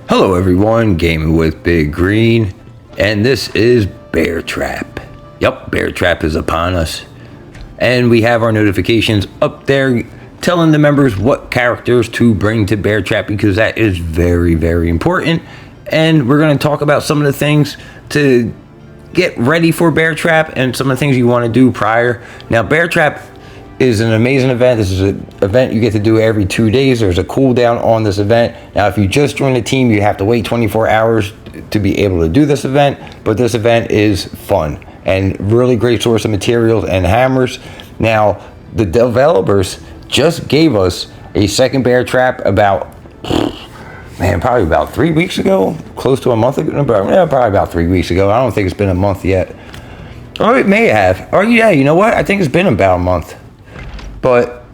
Hello everyone, Gaming with Big Green, and this is Bear Trap. Yup, Bear Trap is upon us. And we have our notifications up there telling the members what characters to bring to Bear Trap because that is very, very important. And we're going to talk about some of the things to get ready for Bear Trap and some of the things you want to do prior. Now, Bear Trap is an amazing event. This is an event you get to do every 2 days. There's a cooldown on this event. Now, if you just join the team, you have to wait 24 hours to be able to do this event. But this event is fun and really great source of materials and hammers. Now, the developers just gave us a second Bear Trap probably about 3 weeks ago, close to a month ago. Probably about 3 weeks ago. I don't think it's been a month yet. Or it may have. Or yeah, you know what? I think it's been about a month. But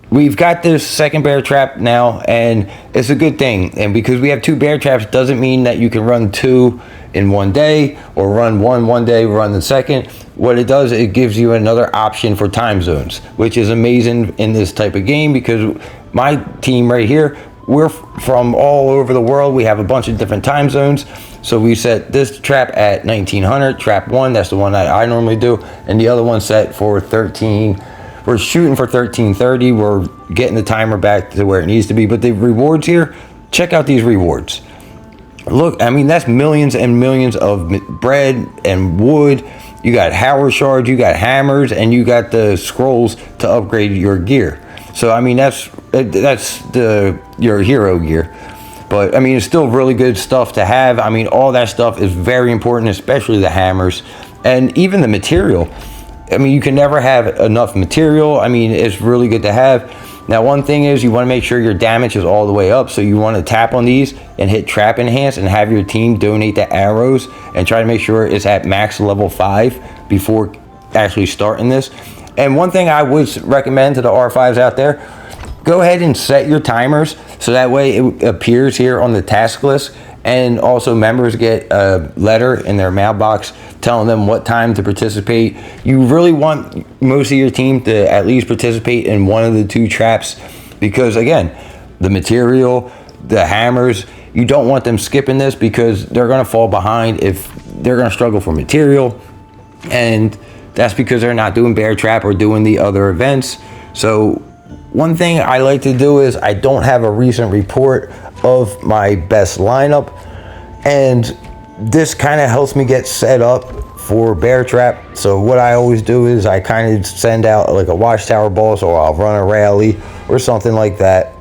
we've got this second Bear Trap now, and it's a good thing. And because we have two Bear Traps, doesn't mean that you can run two in one day or run one day, run the second. What it does, it gives you another option for time zones, which is amazing in this type of game because my team right here, we're from all over the world. We have a bunch of different time zones. So we set this trap at 1900, trap 1, that's the one that I normally do, and the other one set for 13. We're shooting for 1330. We're getting the timer back to where it needs to be. But the rewards here, check out these rewards. Look, I mean, that's millions and millions of bread and wood. You got Howard shards, you got hammers, and you got the scrolls to upgrade your gear. So, I mean, that's your hero gear. But, I mean, it's still really good stuff to have. I mean, all that stuff is very important, especially the hammers. And even the material. I mean, you can never have enough material. I mean, it's really good to have. Now, one thing is you want to make sure your damage is all the way up. So you want to tap on these and hit trap enhance and have your team donate the arrows and try to make sure it's at max level 5 before actually starting this. And one thing I would recommend to the R5s out there, go ahead and set your timers so that way it appears here on the task list. And also members get a letter in their mailbox telling them what time to participate. You really want most of your team to at least participate in one of the two traps because, again, the material, the hammers, you don't want them skipping this because they're going to fall behind if they're going to struggle for material. And that's because they're not doing Bear Trap or doing the other events. So one thing I like to do is I don't have a recent report of my best lineup, and this kind of helps me get set up for Bear Trap. So what I always do is I kind of send out like a watchtower boss, or I'll run a rally or something like that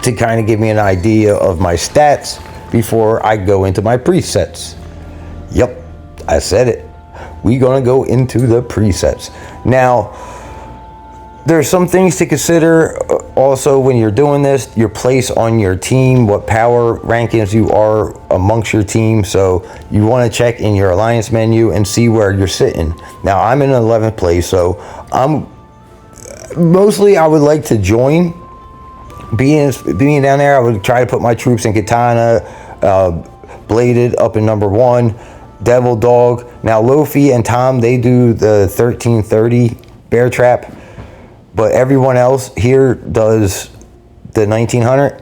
to kind of give me an idea of my stats before I go into my presets. Yep, I said it. We're gonna go into the presets now. There's some things to consider also when you're doing this, your place on your team, what power rankings you are amongst your team. So you want to check in your alliance menu and see where you're sitting. Now I'm in 11th place, so I would like to join. Being down there, I would try to put my troops in Katana, Bladed up in number 1, Devil Dog. Now Lofi and Tom, they do the 1330 Bear Trap. But everyone else here does the 1900.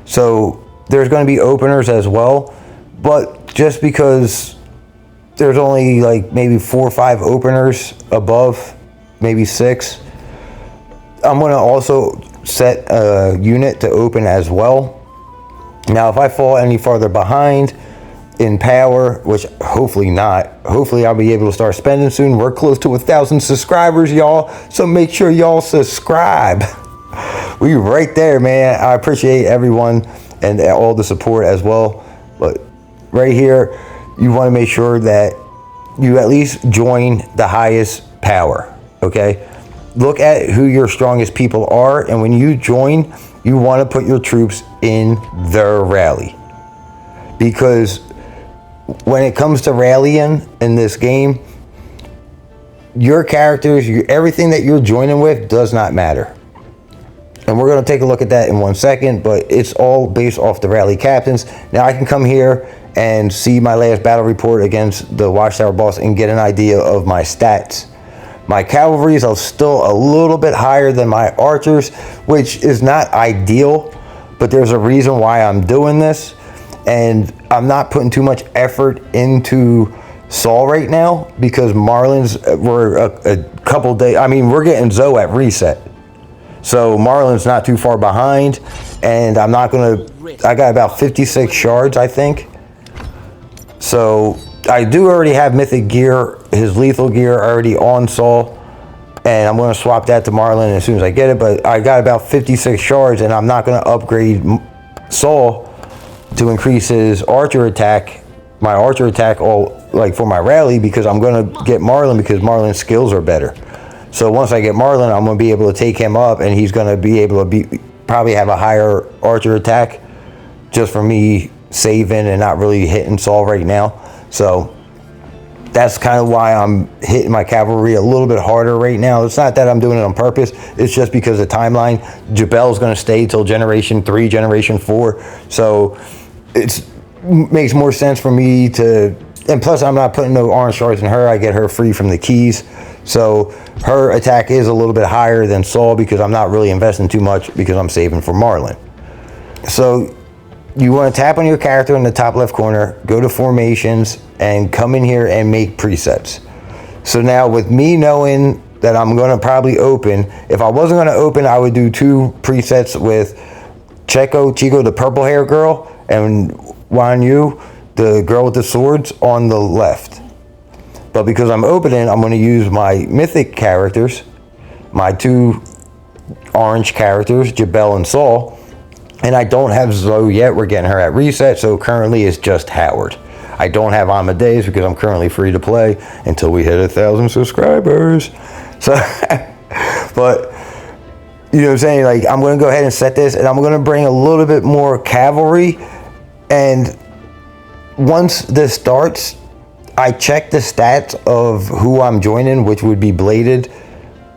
So there's going to be openers as well. But just because there's only like maybe 4 or 5 openers above, maybe 6, I'm going to also set a unit to open as well. Now, if I fall any farther behind in power, which hopefully not, hopefully I'll be able to start spending soon. We're close to 1,000 subscribers, y'all, so make sure y'all subscribe. We right there, man. I appreciate everyone and all the support as well. But right here, you want to make sure that you at least join the highest power. Okay, look at who your strongest people are, and when you join, you want to put your troops in their rally, because when it comes to rallying in this game, your characters, everything that you're joining with does not matter. And we're going to take a look at that in 1 second, but it's all based off the rally captains. Now I can come here and see my last battle report against the Watchtower boss and get an idea of my stats. My cavalries are still a little bit higher than my archers, which is not ideal, but there's a reason why I'm doing this. and I'm not putting too much effort into Saul right now because Marlins were a couple days. I mean, we're getting Zoe at reset, so Marlins not too far behind, and I'm not gonna. I got about 56 shards, I think. So I do already have mythic gear, his lethal gear already on Saul, and I'm going to swap that to Marlin as soon as I get it. But I got about 56 shards, and I'm not going to upgrade Saul to increase his archer attack, my archer attack, all like for my rally, because I'm going to get Marlin because Marlin's skills are better. So once I get Marlin, I'm going to be able to take him up, and he's going to be able to probably have a higher archer attack just for me saving and not really hitting Saul right now. So that's kind of why I'm hitting my cavalry a little bit harder right now. It's not that I'm doing it on purpose. It's just because the timeline, Jabel's going to stay till generation 3, generation 4. So it makes more sense for me to, and plus I'm not putting no orange shards in her. I get her free from the keys. So her attack is a little bit higher than Saul because I'm not really investing too much because I'm saving for Marlin. So you want to tap on your character in the top left corner, go to formations, and come in here and make presets. So now with me knowing that I'm going to probably open, if I wasn't going to open, I would do 2 presets with Chico, the purple hair girl, and Wan Yu, the girl with the swords, on the left. But because I'm opening, I'm going to use my mythic characters, my 2 orange characters, Jabel and Saul. And I don't have Zoe yet. We're getting her at reset. So currently it's just Howard. I don't have Amadeus because I'm currently free to play until we hit 1,000 subscribers. So, but you know what I'm saying? Like, I'm going to go ahead and set this, and I'm going to bring a little bit more cavalry. And once this starts, I check the stats of who I'm joining, which would be Bladed,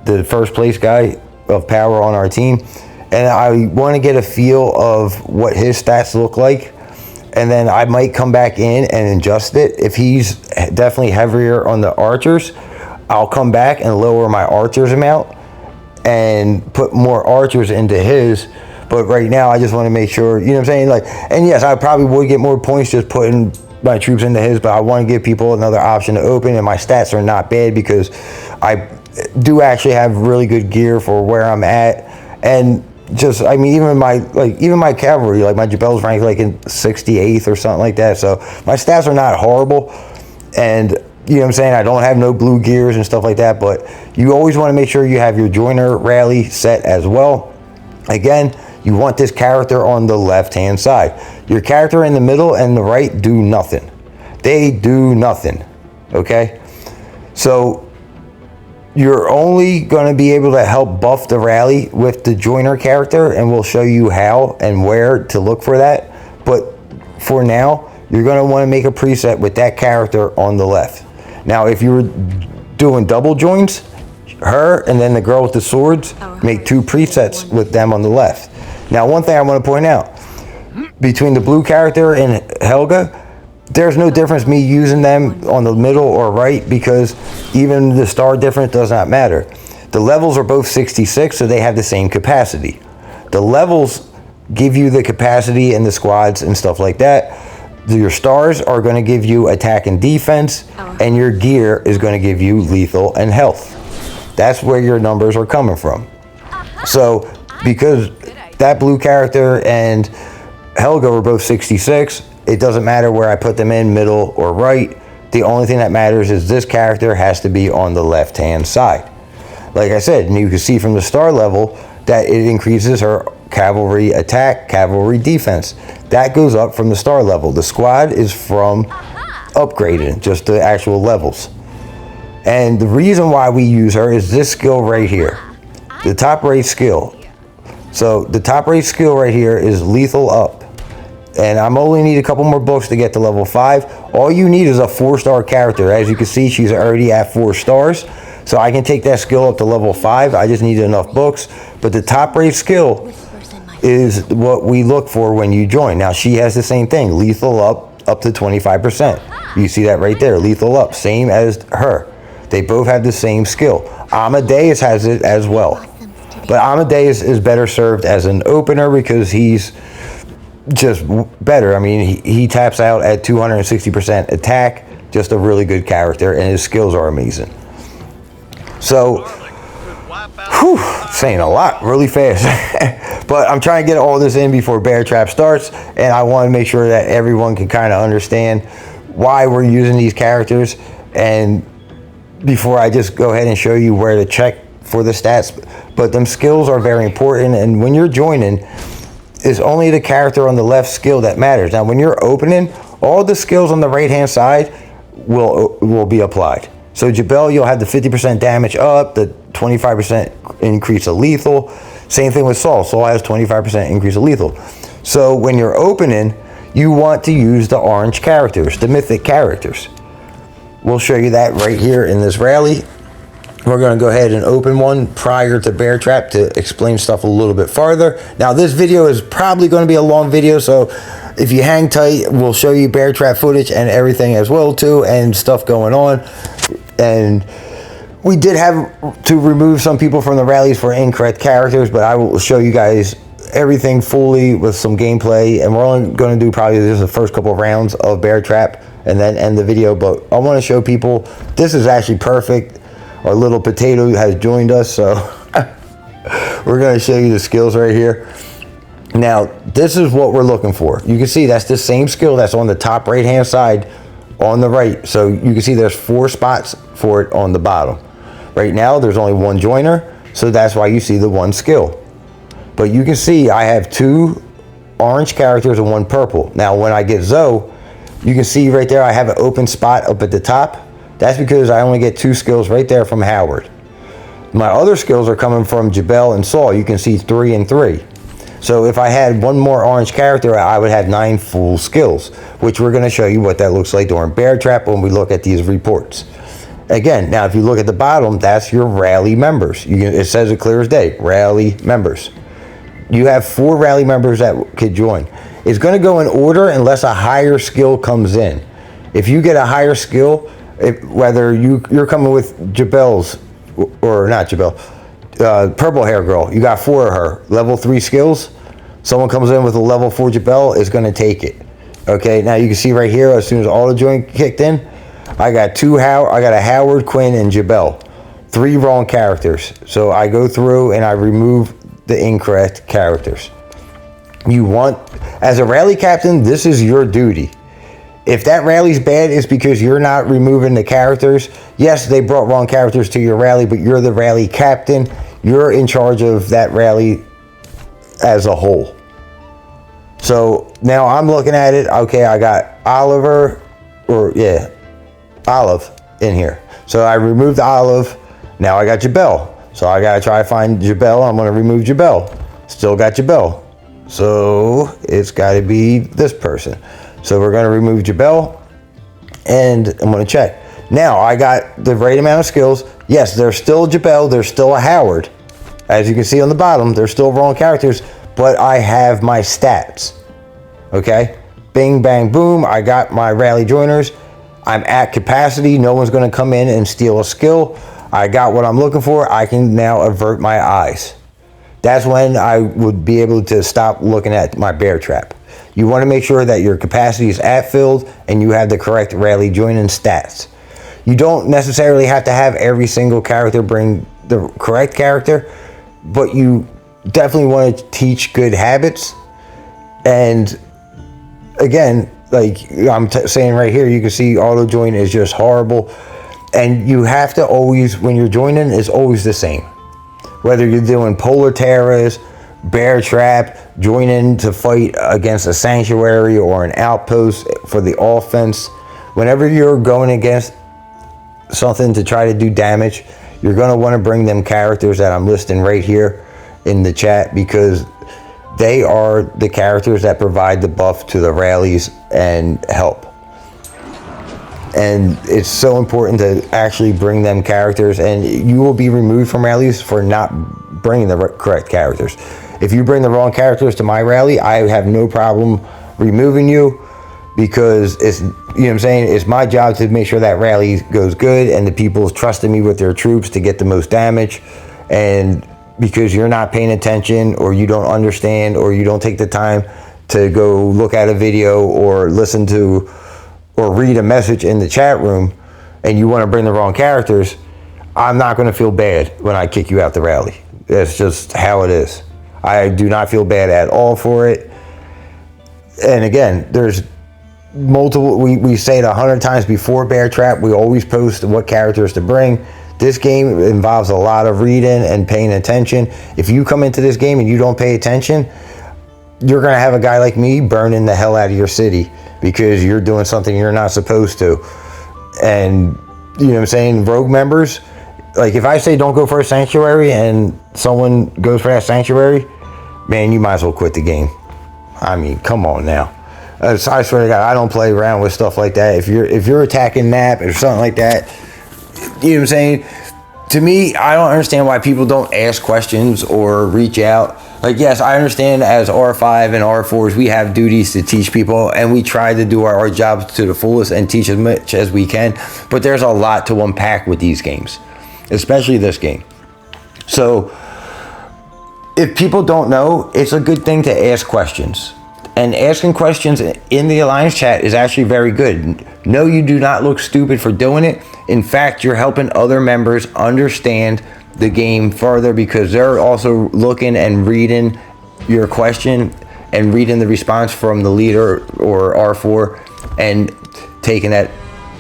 the first place guy of power on our team. And I want to get a feel of what his stats look like. And then I might come back in and adjust it. If he's definitely heavier on the archers, I'll come back and lower my archers amount and put more archers into his. But right now, I just want to make sure, you know what I'm saying? Like, and yes, I probably would get more points just putting my troops into his, but I want to give people another option to open. And my stats are not bad because I do actually have really good gear for where I'm at. And just, I mean, even my cavalry, like my Jabel's ranked like in 68th or something like that. So my stats are not horrible. And you know what I'm saying? I don't have no blue gears and stuff like that, but you always want to make sure you have your joiner rally set as well. Again, you want this character on the left-hand side. Your character in the middle and the right do nothing. They do nothing, okay? So you're only going to be able to help buff the rally with the joiner character, and we'll show you how and where to look for that. But for now, you're going to want to make a preset with that character on the left. Now, if you were doing double joins, her and then the girl with the swords, make 2 presets with them on the left. Now, one thing I want to point out, between the blue character and Helga, there's no difference me using them on the middle or right because even the star difference does not matter. The levels are both 66, so they have the same capacity. The levels give you the capacity and the squads and stuff like that. Your stars are going to give you attack and defense, and your gear is going to give you lethal and health. That's where your numbers are coming from. So because that blue character and Helga were both 66, it doesn't matter where I put them in, middle or right. The only thing that matters is this character has to be on the left-hand side. Like I said, and you can see from the star level that it increases her cavalry attack, cavalry defense. That goes up from the star level. The squad is from upgraded, just the actual levels. And the reason why we use her is this skill right here, the top right skill. So the top right skill right here is lethal up. And I'm only need a couple more books to get to level 5. All you need is a 4-star character. As you can see, she's already at 4 stars. So I can take that skill up to level 5. I just need enough books. But the top rate skill is what we look for when you join. Now she has the same thing, lethal up to 25%. You see that right there, lethal up, same as her. They both have the same skill. Amadeus has it as well. But Amadeus is better served as an opener because he's just better. I mean, he taps out at 260% attack. Just a really good character, and his skills are amazing. So, whew, saying a lot really fast. But I'm trying to get all this in before Bear Trap starts, and I want to make sure that everyone can kind of understand why we're using these characters, and before I just go ahead and show you where to check for the stats. But them skills are very important, and when you're joining, it's only the character on the left skill that matters. Now, when you're opening, all the skills on the right-hand side will be applied. So Jabel, you'll have the 50% damage up, the 25% increase of lethal. Same thing with Saul. Saul has 25% increase of lethal. So when you're opening, you want to use the orange characters, the mythic characters. We'll show you that right here in this rally. We're going to go ahead and open one prior to Bear Trap to explain stuff a little bit farther. Now, this video is probably going to be a long video, so if you hang tight, we'll show you Bear Trap footage and everything as well, too, and stuff going on. And we did have to remove some people from the rallies for incorrect characters, but I will show you guys everything fully with some gameplay, and we're only going to do probably just the first couple of rounds of Bear Trap and then end the video. But I want to show people this is actually perfect. Our little potato has joined us, so we're going to show you the skills right here. Now, this is what we're looking for. You can see that's the same skill that's on the top right-hand side on the right. So you can see there's 4 spots for it on the bottom. Right now, there's only 1 joiner, so that's why you see the 1 skill. But you can see I have 2 orange characters and 1 purple. Now, when I get Zoe, you can see right there I have an open spot up at the top. That's because I only get 2 skills right there from Howard. My other skills are coming from Jabel and Saul. You can see 3 and 3. So if I had 1 more orange character, I would have 9 full skills, which we're going to show you what that looks like during Bear Trap when we look at these reports. Again, now if you look at the bottom, that's your rally members. It says it clear as day, rally members. You have 4 rally members that could join. It's going to go in order unless a higher skill comes in. If you get a higher skill, whether you're coming with Jabel's, or not Jabel, purple hair girl, you got 4 of her, level 3 skills, someone comes in with a level 4 Jabel, is going to take it. Okay, now you can see right here, as soon as auto join kicked in, I got a Howard, Quinn, and Jabel. 3 wrong characters. So I go through and I remove the incorrect characters. As a rally captain, this is your duty. If that rally's bad, it's because you're not removing the characters. Yes, they brought wrong characters to your rally, but you're the rally captain. You're in charge of that rally as a whole. So now I'm looking at it. Okay, I got Olive in here. So I removed Olive. Now I got Jabel. So I got to try to find Jabel. I'm going to remove Jabel. Still got Jabel. So it's got to be this person. So we're going to remove Jabel, and I'm going to check. Now, I got the right amount of skills. Yes, there's still Jabel. There's still a Howard. As you can see on the bottom, there's still wrong characters, but I have my stats. Okay? Bing, bang, boom. I got my rally joiners. I'm at capacity. No one's going to come in and steal a skill. I got what I'm looking for. I can now avert my eyes. That's when I would be able to stop looking at my Bear Trap. You want to make sure that your capacity is at filled and you have the correct rally joining stats. You don't necessarily have to have every single character bring the correct character, but you definitely want to teach good habits. And again, like I'm saying right here, you can see auto join is just horrible. And you have to always, when you're joining, is always the same. Whether you're doing Polar Terrors, Bear Trap, join in to fight against a sanctuary or an outpost for the offense. Whenever you're going against something to try to do damage, you're going to want to bring them characters that I'm listing right here in the chat, because they are the characters that provide the buff to the rallies and help. And it's so important to actually bring them characters, and you will be removed from rallies for not bringing the correct characters. If you bring the wrong characters to my rally, I have no problem removing you, because it's, you know what I'm saying, it's my job to make sure that rally goes good and the people trusting me with their troops to get the most damage. And because you're not paying attention, or you don't understand, or you don't take the time to go look at a video or listen to or read a message in the chat room and you want to bring the wrong characters, I'm not going to feel bad when I kick you out the rally. That's just how it is. I do not feel bad at all for it. And again, there's multiple, we say it 100 times before Bear Trap, we always post what characters to bring. This game involves a lot of reading and paying attention. If you come into this game and you don't pay attention, you're going to have a guy like me burning the hell out of your city because you're doing something you're not supposed to. And, you know what I'm saying, rogue members, like if I say don't go for a sanctuary and someone goes for that sanctuary, man, you might as well quit the game. I mean, come on now. I swear to God, I don't play around with stuff like that. If you're attacking map or something like that, you know what I'm saying? To me, I don't understand why people don't ask questions or reach out. Like, yes, I understand as R5 and R4s, we have duties to teach people, and we try to do our jobs to the fullest and teach as much as we can. But there's a lot to unpack with these games, especially this game. So if people don't know, it's a good thing to ask questions. And asking questions in the Alliance chat is actually very good. No, you do not look stupid for doing it. In fact, you're helping other members understand the game further because they're also looking and reading your question and reading the response from the leader or R4 and taking that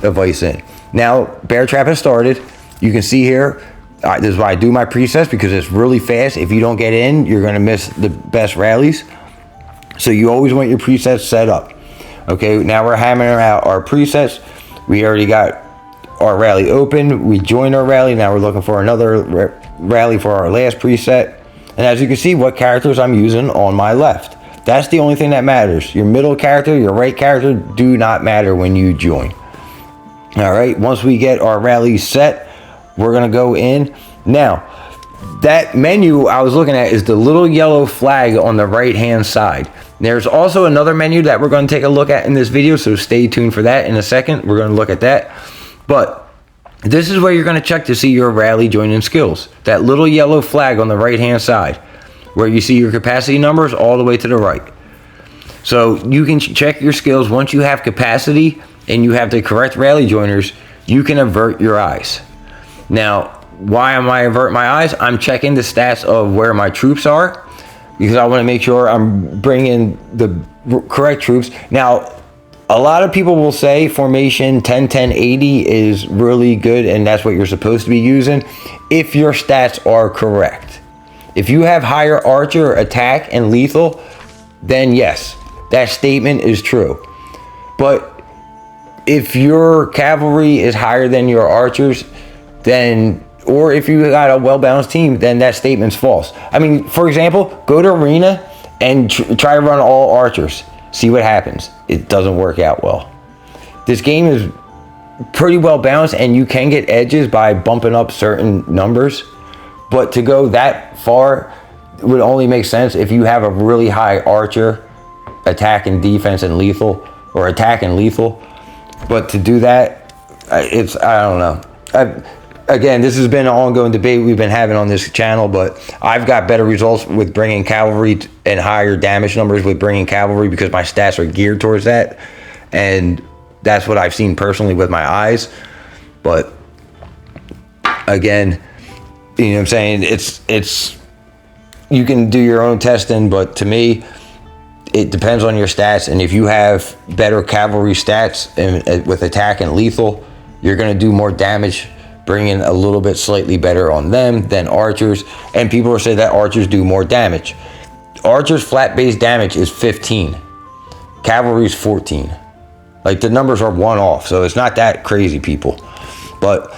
advice in. Now, Bear Trap has started. You can see here, this is why I do my presets because it's really fast. If you don't get in, you're going to miss the best rallies. So you always want your presets set up. Okay, now we're hammering out our presets. We already got our rally open. We joined our rally. Now we're looking for another rally for our last preset. And as you can see, what characters I'm using on my left. That's the only thing that matters. Your middle character, your right character do not matter when you join. All right, once we get our rally set, we're gonna go in. Now, that menu I was looking at is the little yellow flag on the right hand side. There's also another menu that we're going to take a look at in this video, so stay tuned for that in a second. We're going to look at that. But this is where you're going to check to see your rally joining skills. That little yellow flag on the right hand side where you see your capacity numbers all the way to the right. So you can check your skills. Once you have capacity and you have the correct rally joiners, you can avert your eyes. Now, why am I avert my eyes? I'm checking the stats of where my troops are because I want to make sure I'm bringing the correct troops. Now, a lot of people will say formation 10-10-80 is really good and that's what you're supposed to be using if your stats are correct. If you have higher archer, attack, and lethal, then yes, that statement is true. But if your cavalry is higher than your archers, then, or if you got a well-balanced team, then that statement's false. I mean, for example, go to Arena and try to run all archers. See what happens. It doesn't work out well. This game is pretty well balanced and you can get edges by bumping up certain numbers. But to go that far would only make sense if you have a really high archer, attack and defense and lethal, or attack and lethal. But to do that, it's, I don't know. Again, this has been an ongoing debate we've been having on this channel, but I've got better results with bringing cavalry and higher damage numbers with bringing cavalry because my stats are geared towards that. And that's what I've seen personally with my eyes. But again, you know what I'm saying? It's you can do your own testing, but to me, it depends on your stats. And if you have better cavalry stats and with attack and lethal, you're going to do more damage, bringing a little bit slightly better on them than archers. And people will say that archers do more damage. Archers flat base damage is 15. Cavalry's 14. Like the numbers are one off, so it's not that crazy, people. But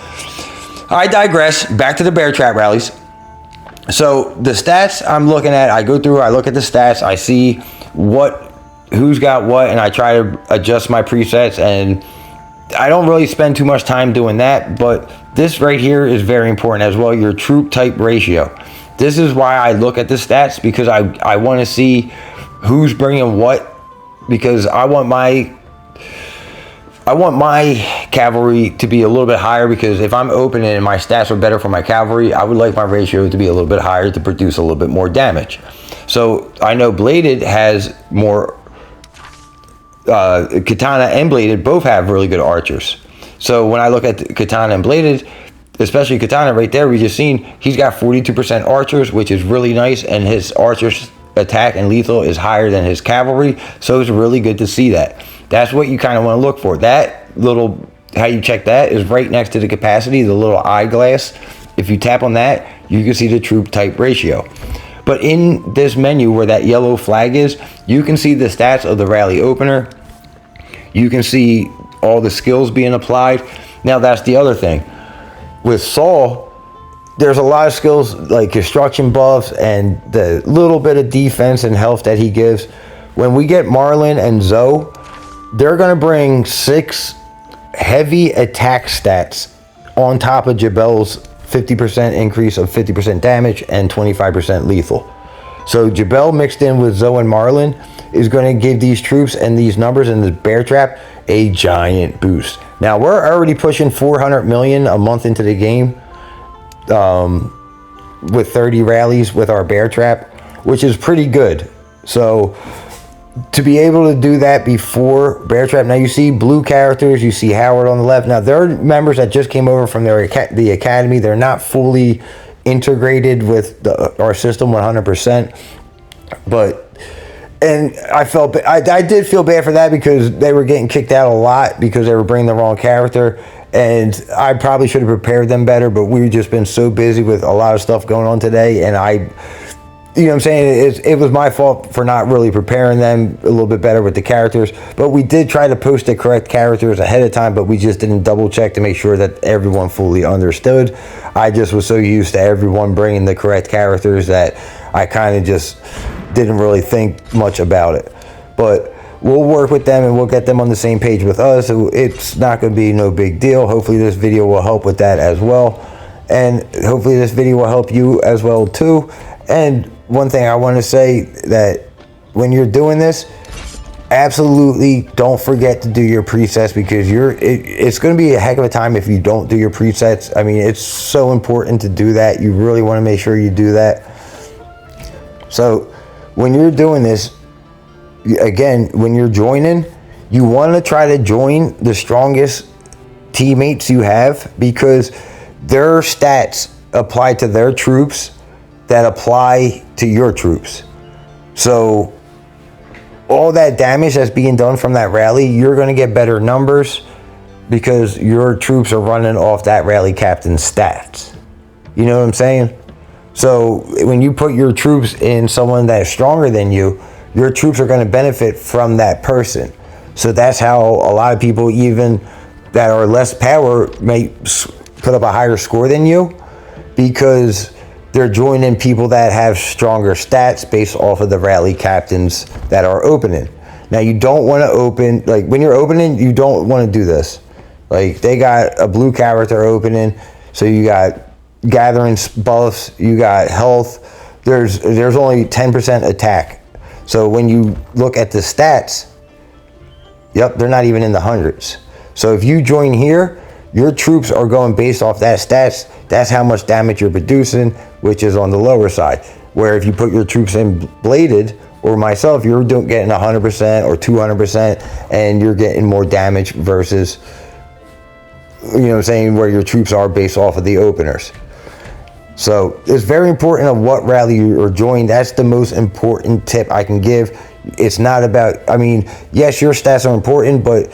I digress. Back to the Bear Trap rallies. So the stats I'm looking at, I go through, I look at the stats, I see who's got what, and I try to adjust my presets, and I don't really spend too much time doing that, but this right here is very important as well, your troop type ratio. This is why I look at the stats, because I want to see who's bringing what, because I want my cavalry to be a little bit higher, because if I'm opening and my stats are better for my cavalry, I would like my ratio to be a little bit higher to produce a little bit more damage. So I know Bladed has more Katana and Bladed both have really good archers. So when I look at Katana and Bladed, especially Katana right there, we just seen he's got 42% archers, which is really nice, and his archers attack and lethal is higher than his cavalry, so it's really good to see that. That's what you kind of want to look for. That little, how you check that is right next to the capacity, the little eyeglass. If you tap on that, you can see the troop type ratio. But in this menu where that yellow flag is, you can see the stats of the rally opener. You can see all the skills being applied. Now that's the other thing. With Saul, there's a lot of skills like construction buffs and the little bit of defense and health that he gives. When we get Marlon and Zoe, they're going to bring 6 heavy attack stats on top of Jabel's 50% increase of 50% damage and 25% lethal. So Jabel mixed in with Zoe and Marlon is going to give these troops and these numbers in the bear trap a giant boost. Now we're already pushing 400 million a month into the game with 30 rallies with our bear trap, which is pretty good. So to be able to do that before bear trap, now you see blue characters, you see Howard on the left. Now they're members that just came over from the academy. They're not fully integrated with our system 100%, but and I did feel bad for that because they were getting kicked out a lot because they were bringing the wrong character, and I probably should have prepared them better, but we've just been so busy with a lot of stuff going on today, and you know what I'm saying, it was my fault for not really preparing them a little bit better with the characters. But we did try to post the correct characters ahead of time, but we just didn't double check to make sure that everyone fully understood. I just was so used to everyone bringing the correct characters that I kind of just didn't really think much about it. But we'll work with them and we'll get them on the same page with us. It's not going to be no big deal. Hopefully this video will help with that as well, and hopefully this video will help you as well too. And one thing I want to say, that when you're doing this, absolutely don't forget to do your presets, because it's going to be a heck of a time if you don't do your presets. I mean, it's so important to do that. You really want to make sure you do that. So when you're doing this, again, when you're joining, you want to try to join the strongest teammates you have, because their stats apply to their troops that apply to your troops. So all that damage that's being done from that rally, you're going to get better numbers because your troops are running off that rally captain's stats. You know what I'm saying? So when you put your troops in someone that's stronger than you, your troops are going to benefit from that person. So that's how a lot of people, even that are less power, may put up a higher score than you, because they're joining people that have stronger stats based off of the rally captains that are opening. Now you don't want to open, like when you're opening, you don't want to do this. Like they got a blue character opening, so you got gathering buffs, you got health. There's only 10% attack. So when you look at the stats, yep, they're not even in the hundreds. So if you join here, your troops are going based off that stats. That's how much damage you're producing, which is on the lower side. Where if you put your troops in bladed, or myself, you're getting 100% or 200%, and you're getting more damage versus, you know what I'm saying, where your troops are based off of the openers. So it's very important of what rally you are joining. That's the most important tip I can give. It's not about, I mean, yes, your stats are important, but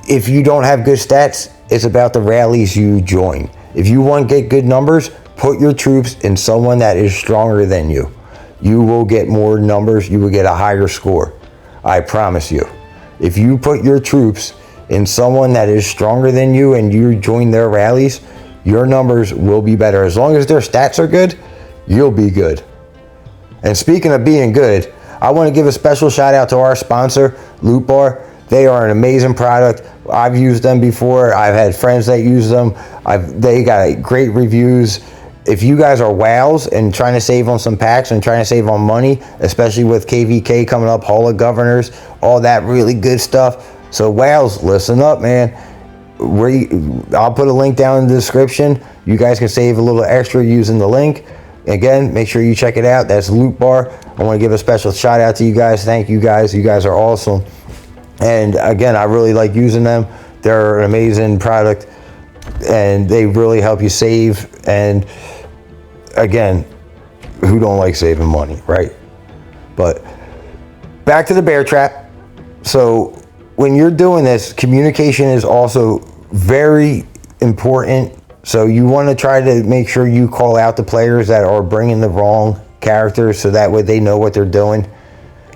if you don't have good stats, it's about the rallies you join. If you want to get good numbers, put your troops in someone that is stronger than you. You will get more numbers. You will get a higher score. I promise you. If you put your troops in someone that is stronger than you and you join their rallies, your numbers will be better. As long as their stats are good, you'll be good. And speaking of being good, I want to give a special shout out to our sponsor, Loot Bar. They are an amazing product. I've used them before. I've had friends that use them. They got great reviews. If you guys are wows and trying to save on some packs and trying to save on money, especially with KVK coming up, Hall of Governors, all that really good stuff. So wows, listen up, man. I'll put a link down in the description. You guys can save a little extra using the link. Again, make sure you check it out. That's Loot Bar. I want to give a special shout out to you guys. Thank you guys. You guys are awesome. And again, I really like using them. They're an amazing product, and they really help you save. And again, who don't like saving money, right? But back to the bear trap. So when you're doing this, communication is also very important. So you want to try to make sure you call out the players that are bringing the wrong characters, so that way they know what they're doing.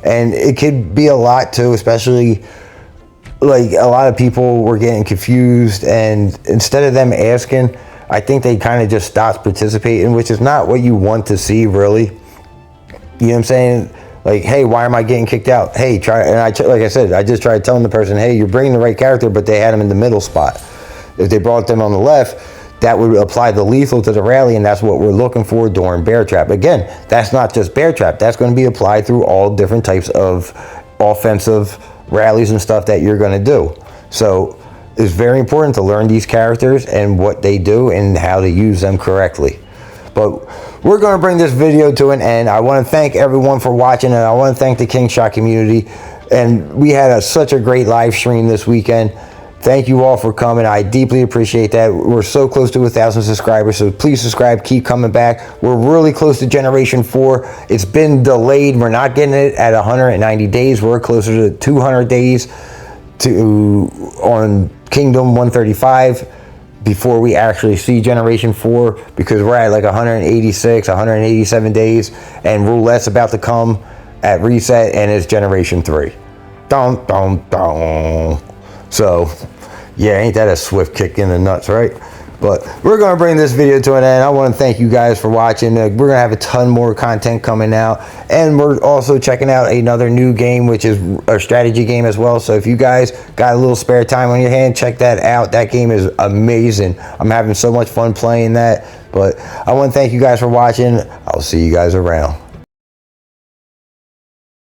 And it could be a lot too, especially like a lot of people were getting confused, and instead of them asking, I think they kind of just stopped participating, which is not what you want to see, really. You know what I'm saying? Like, hey, why am I getting kicked out? Hey, try. And like I said, I just tried telling the person, hey, you're bringing the right character, but they had him in the middle spot. If they brought them on the left, that would apply the lethal to the rally, and that's what we're looking for during bear trap. Again, that's not just bear trap. That's going to be applied through all different types of offensive rallies and stuff that you're going to do. So it's very important to learn these characters and what they do and how to use them correctly. But we're going to bring this video to an end. I want to thank everyone for watching, and I want to thank the King Shot community. And we had such a great live stream this weekend. Thank you all for coming. I deeply appreciate that. We're so close to 1,000 subscribers, so please subscribe. Keep coming back. We're really close to Generation 4. It's been delayed. We're not getting it at 190 days. We're closer to 200 days on Kingdom 135 before we actually see Generation 4, because we're at like 186, 187 days, and Roulette's about to come at reset, and it's Generation 3. Dun, dun, dun. So, yeah, ain't that a swift kick in the nuts, right? But we're going to bring this video to an end. I want to thank you guys for watching. We're going to have a ton more content coming out. And we're also checking out another new game, which is a strategy game as well. So if you guys got a little spare time on your hand, check that out. That game is amazing. I'm having so much fun playing that. But I want to thank you guys for watching. I'll see you guys around.